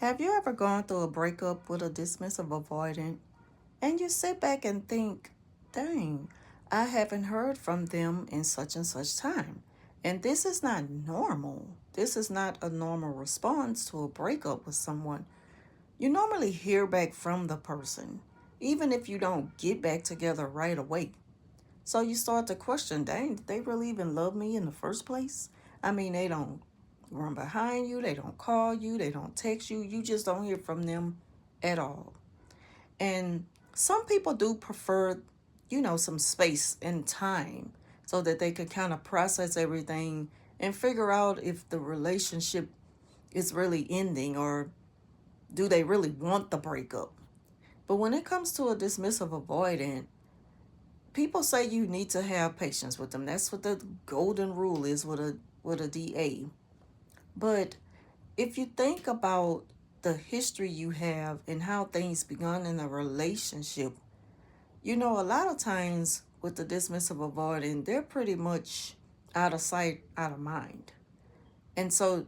Have you ever gone through a breakup with a dismissive avoidant and you sit back and think, dang, I haven't heard from them in such and such time? And this is not normal. This is not a normal response to a breakup with someone. You normally hear back from the person, even if you don't get back together right away. So you start to question, dang, did they really even love me in the first place? I mean, they don't run behind you, they don't call you, they don't text you, you just don't hear from them at all. And some people do prefer, some space and time so that they could kind of process everything and figure out if the relationship is really ending or do they really want the breakup. But when it comes to a dismissive avoidant, people say you need to have patience with them. That's what the golden rule is with a DA. But if you think about the history you have and how things begun in a relationship, a lot of times with the dismissive avoidant, they're pretty much out of sight, out of mind. And so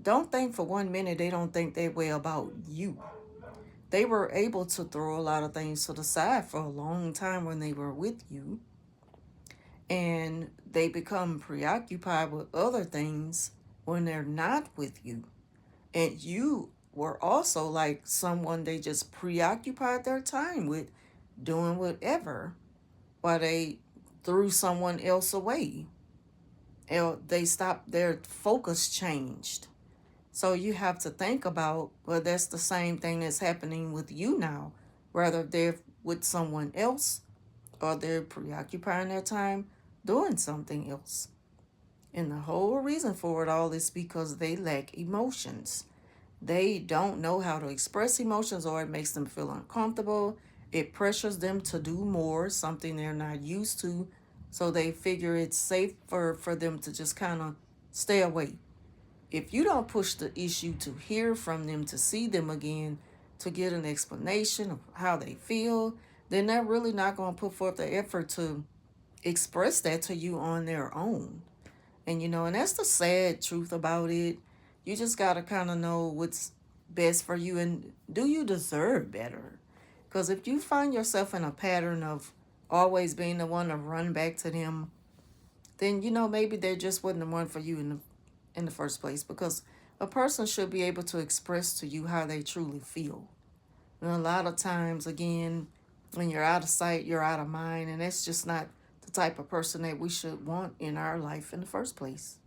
don't think for 1 minute they don't think that way about you. They were able to throw a lot of things to the side for a long time when they were with you, and they become preoccupied with other things when they're not with you. And you were also like someone they just preoccupied their time with doing whatever while they threw someone else away. Or they stopped, their focus changed. So you have to think about, well, that's the same thing that's happening with you now. Whether they're with someone else or they're preoccupying their time doing something else. And the whole reason for it all is because they lack emotions. They don't know how to express emotions, or it makes them feel uncomfortable. It pressures them to do more, something they're not used to. So they figure it's safer for them to just kind of stay away. If you don't push the issue to hear from them, to see them again, to get an explanation of how they feel, then they're really not going to put forth the effort to express that to you on their own. And that's the sad truth about it. You just got to kind of know what's best for you, and do you deserve better? Because if you find yourself in a pattern of always being the one to run back to them, then maybe they just wasn't the one for you in the first place, because a person should be able to express to you how they truly feel. And a lot of times, again, when you're out of sight, you're out of mind, and that's just not the type of person that we should want in our life in the first place.